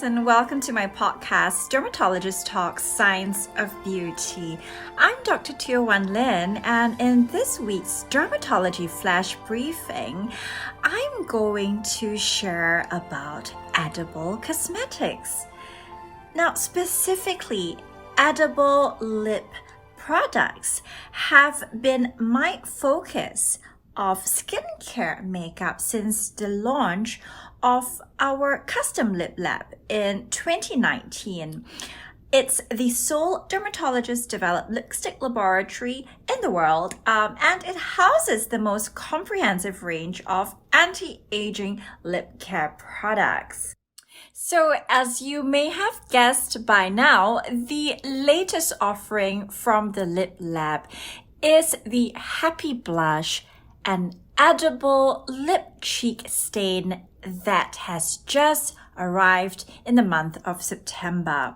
guys, and welcome to my podcast, Dermatologist Talks Science of Beauty. I'm Dr. Teo Wan Lin, and in this week's Dermatology Flash Briefing, I'm going to share about edible cosmetics. Now, specifically, edible lip products have been my focus of skincare makeup since the launch of our custom lip lab in 2019. It's the sole dermatologist-developed lipstick laboratory in the world, and it houses the most comprehensive range of anti-aging lip care products. So, as you may have guessed by now, the latest offering from the Lip Lab is the Happy Blush, an edible lip cheek stain that has just arrived in the month of September.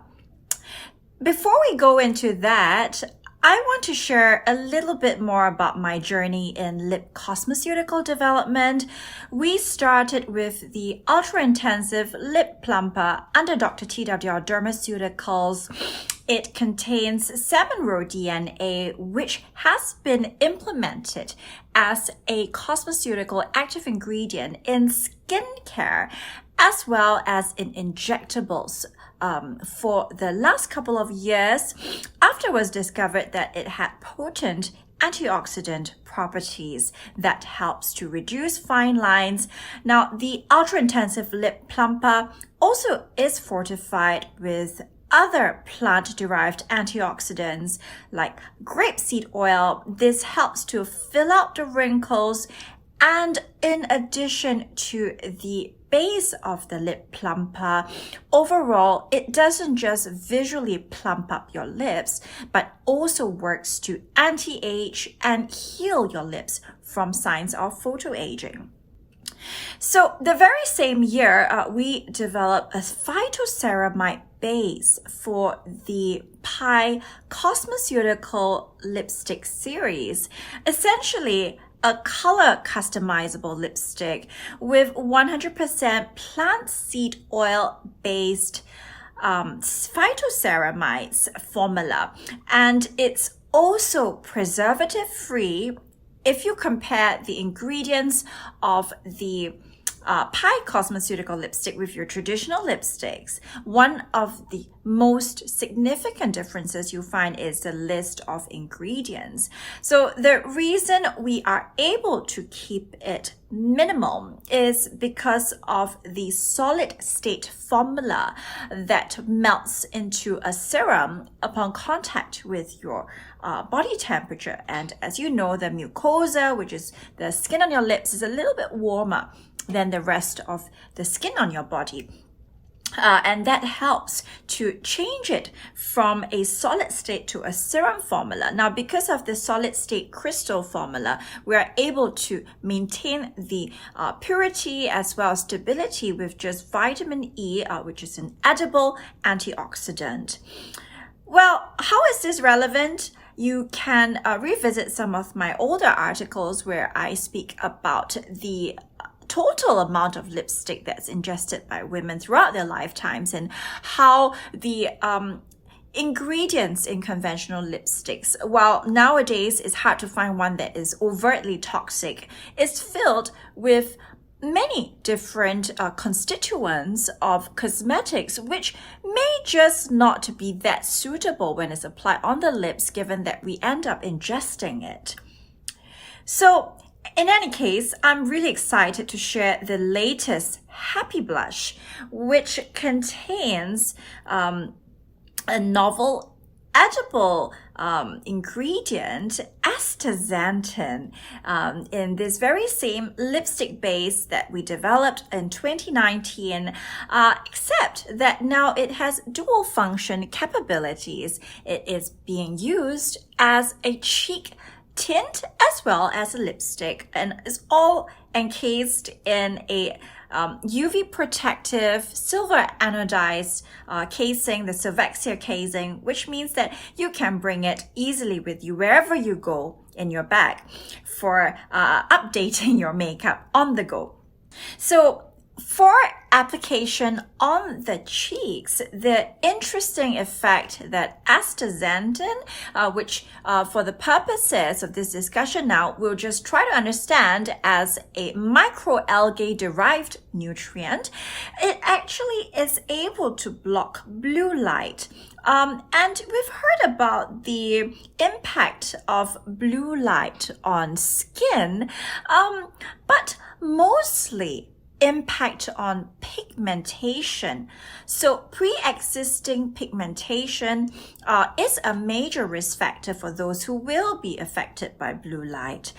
Before we go into that, I want to share a little bit more about my journey in lip cosmeceutical development. We started with the ultra-intensive lip plumper under Dr.TWL Dermaceuticals. It contains salmon roe DNA, which has been implemented as a cosmeceutical active ingredient in skincare, as well as in injectables. For the last couple of years, after it was discovered that it had potent antioxidant properties that helps to reduce fine lines. Now, the ultra-intensive lip plumper also is fortified with other plant-derived antioxidants like grapeseed oil. This helps to fill out the wrinkles, and in addition to the base of the lip plumper, overall, it doesn't just visually plump up your lips, but also works to anti-age and heal your lips from signs of photoaging. So the very same year, we developed a phytoceramide base for the Pi Cosmeceutical Lipstick series, essentially a color customizable lipstick with 100% plant seed oil based phytoceramides formula, and it's also preservative free. If you compare the ingredients of the Pi Cosmeceutical lipstick with your traditional lipsticks, one of the most significant differences you find is the list of ingredients. So the reason we are able to keep it minimal is because of the solid state formula that melts into a serum upon contact with your body temperature. And as you know, the mucosa, which is the skin on your lips, is a little bit warmer than the rest of the skin on your body. And that helps to change it from a solid state to a serum formula. Now, because of the solid state crystal formula, we are able to maintain the purity as well as stability with just vitamin E, which is an edible antioxidant. Well, how is this relevant? You can revisit some of my older articles where I speak about the total amount of lipstick that's ingested by women throughout their lifetimes and how the ingredients in conventional lipsticks, while nowadays it's hard to find one that is overtly toxic, is filled with many different constituents of cosmetics, which may just not be that suitable when it's applied on the lips, given that we end up ingesting it. So, in any case, I'm really excited to share the latest Happy Blush, which contains a novel edible ingredient, Astaxanthin, in this very same lipstick base that we developed in 2019, except that now it has dual function capabilities. It is being used as a cheek tint as well as a lipstick, and is all encased in a UV protective silver anodized casing, the Silvexia casing, which means that you can bring it easily with you wherever you go in your bag for updating your makeup on the go. So for application on the cheeks, the interesting effect that astaxanthin, which for the purposes of this discussion now, we'll just try to understand as a microalgae derived nutrient, it actually is able to block blue light. And we've heard about the impact of blue light on skin, but mostly impact on pigmentation. So pre-existing pigmentation is a major risk factor for those who will be affected by blue light.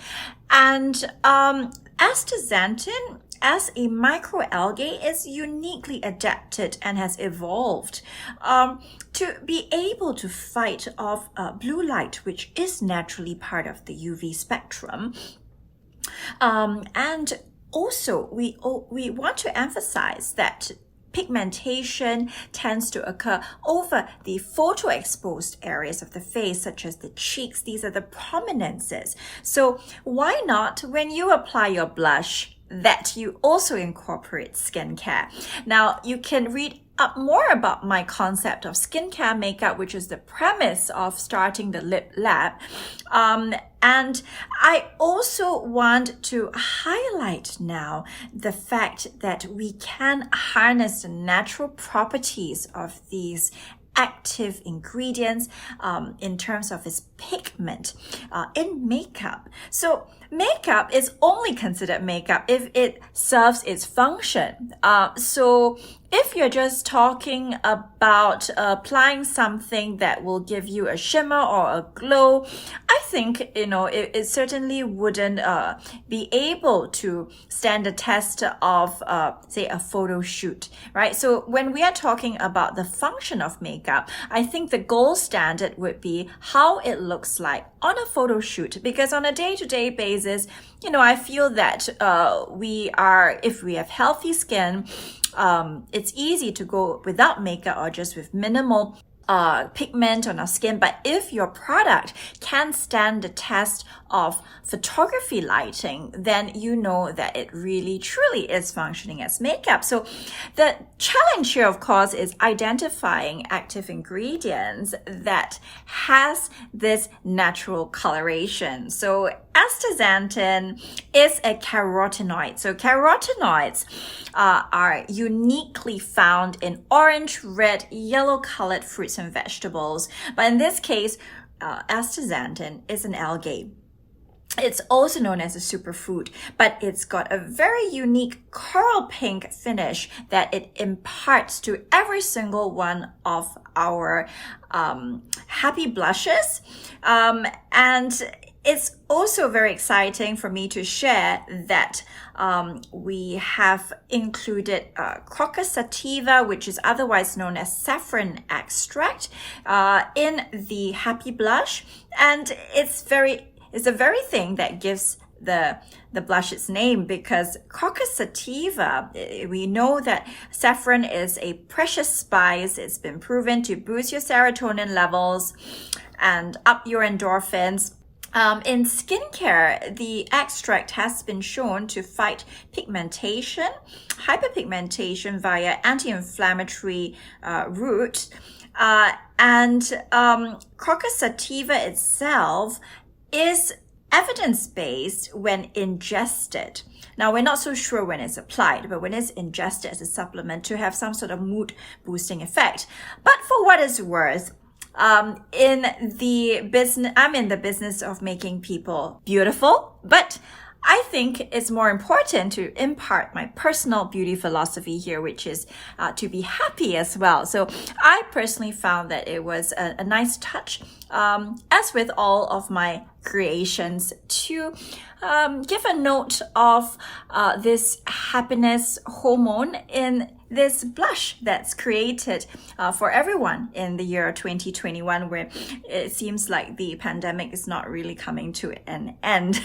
And astaxanthin as a microalgae is uniquely adapted and has evolved to be able to fight off blue light, which is naturally part of the UV spectrum. And also, we want to emphasize that pigmentation tends to occur over the photoexposed areas of the face, such as the cheeks. These are the prominences. So why not, when you apply your blush, that you also incorporate skincare? Now, you can read up more about my concept of skincare makeup, which is the premise of starting the Lip Lab. And I also want to highlight now the fact that we can harness the natural properties of these active ingredients in terms of its pigment in makeup. So makeup is only considered makeup if it serves its function. So if you're just talking about applying something that will give you a shimmer or a glow, I think, it certainly wouldn't be able to stand the test of, say, a photo shoot, right? So when we are talking about the function of makeup, I think the gold standard would be how it looks like on a photo shoot, because on a day-to-day basis, I feel that if we have healthy skin, it's easy to go without makeup or just with minimal pigment on our skin. But if your product can stand the test of photography lighting, then you know that it really truly is functioning as makeup. So the challenge here, of course, is identifying active ingredients that has this natural coloration. So astaxanthin is a carotenoid. So carotenoids are uniquely found in orange, red, yellow colored fruits and vegetables. But in this case, astaxanthin is an algae. It's also known as a superfood, but it's got a very unique coral pink finish that it imparts to every single one of our happy blushes. And it's also very exciting for me to share that we have included Crocus Sativa, which is otherwise known as saffron extract, in the happy blush. And it's the very thing that gives the blush its name, because Crocus Sativa, we know that saffron is a precious spice. It's been proven to boost your serotonin levels and up your endorphins. In skincare, the extract has been shown to fight pigmentation, hyperpigmentation via anti-inflammatory route. And Crocus Sativa itself is evidence-based when ingested. Now, we're not so sure when it's applied, but when it's ingested as a supplement to have some sort of mood-boosting effect. But for what it's worth, I'm in the business of making people beautiful, but I think it's more important to impart my personal beauty philosophy here, which is to be happy as well. So I personally found that it was a nice touch, as with all of my creations, to give a note of this happiness hormone in this blush that's created for everyone in the year 2021, where it seems like the pandemic is not really coming to an end.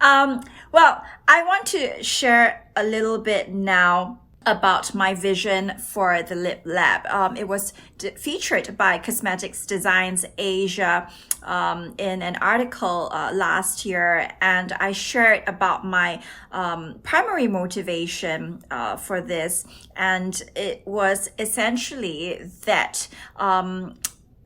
Well, I want to share a little bit now about my vision for the Lip Lab. It was featured by Cosmetics Designs Asia in an article last year, and I shared about my primary motivation for this, and it was essentially that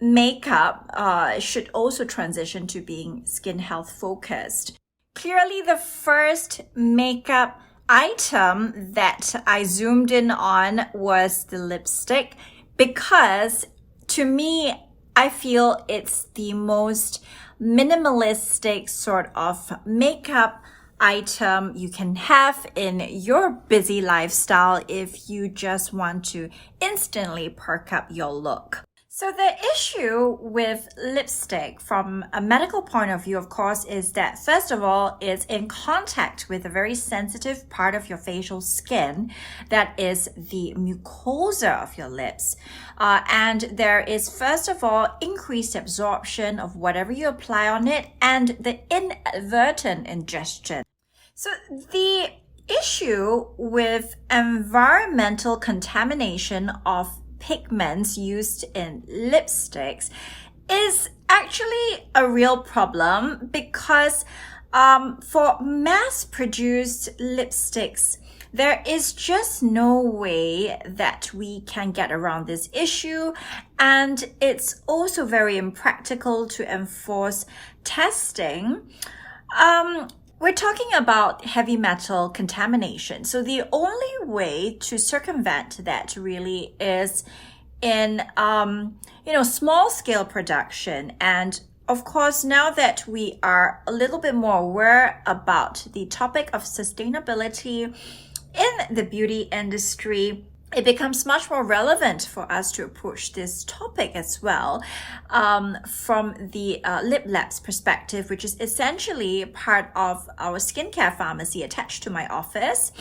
makeup should also transition to being skin health focused. Clearly, the first makeup item that I zoomed in on was the lipstick, because to me, I feel it's the most minimalistic sort of makeup item you can have in your busy lifestyle if you just want to instantly perk up your look. So the issue with lipstick from a medical point of view, of course, is that first of all, it's in contact with a very sensitive part of your facial skin, that is the mucosa of your lips. And there is, first of all, increased absorption of whatever you apply on it and the inadvertent ingestion. So the issue with environmental contamination of pigments used in lipsticks is actually a real problem, because for mass-produced lipsticks, there is just no way that we can get around this issue, and it's also very impractical to enforce testing. We're talking about heavy metal contamination. So the only way to circumvent that really is in, small scale production. And of course, now that we are a little bit more aware about the topic of sustainability in the beauty industry, it becomes much more relevant for us to approach this topic as well from the Lip Lab's perspective, which is essentially part of our skincare pharmacy attached to my office.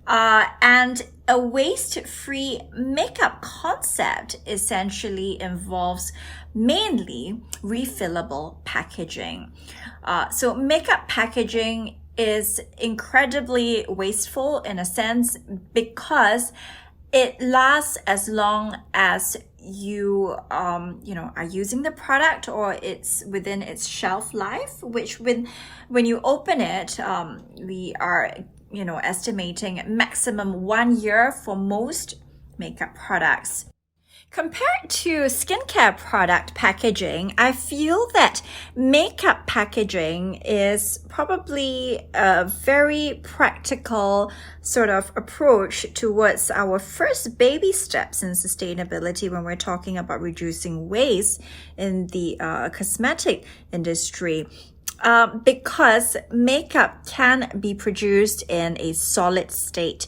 And a waste-free makeup concept essentially involves mainly refillable packaging. So makeup packaging is incredibly wasteful in a sense, because it lasts as long as you, are using the product, or it's within its shelf life, which when you open it, we are, estimating maximum 1 year for most makeup products. Compared to skincare product packaging, I feel that makeup packaging is probably a very practical sort of approach towards our first baby steps in sustainability when we're talking about reducing waste in the cosmetic industry. Because makeup can be produced in a solid state.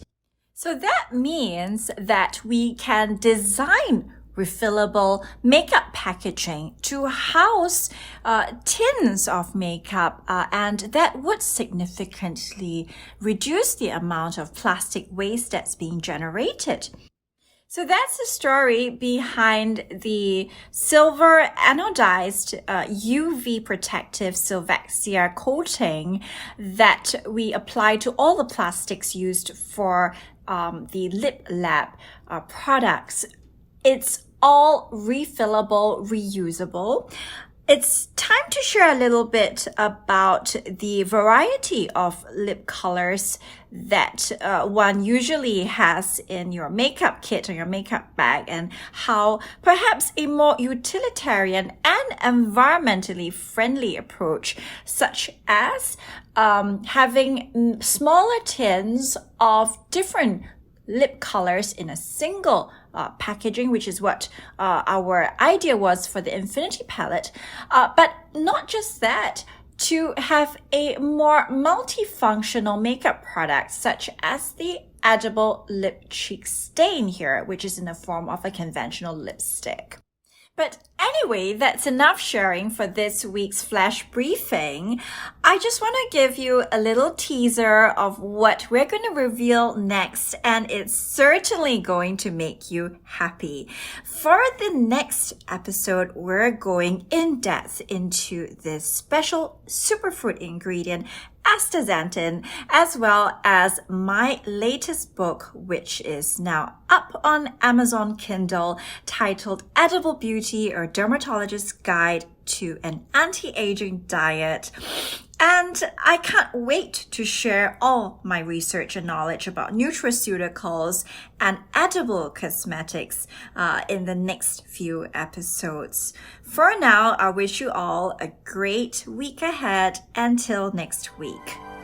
So that means that we can design refillable makeup packaging to house tins of makeup, and that would significantly reduce the amount of plastic waste that's being generated. So that's the story behind the silver anodized UV protective Silvexia coating that we apply to all the plastics used for the Lip Lab products. It's all refillable, reusable. It's time to share a little bit about the variety of lip colors that one usually has in your makeup kit or your makeup bag, and how perhaps a more utilitarian and environmentally friendly approach, such as having smaller tins of different lip colors in a single packaging, which is what our idea was for the Infinity palette. But not just that, to have a more multifunctional makeup product, such as the edible lip cheek stain here, which is in the form of a conventional lipstick. But anyway, that's enough sharing for this week's flash briefing. I just want to give you a little teaser of what we're going to reveal next, and it's certainly going to make you happy. For the next episode, we're going in depth into this special superfood ingredient, Astaxanthin, as well as my latest book, which is now up on Amazon Kindle, titled Edible Beauty, or Dermatologist's Guide to an Anti-Aging Diet. And I can't wait to share all my research and knowledge about nutraceuticals and edible cosmetics in the next few episodes. For now, I wish you all a great week ahead. Until next week.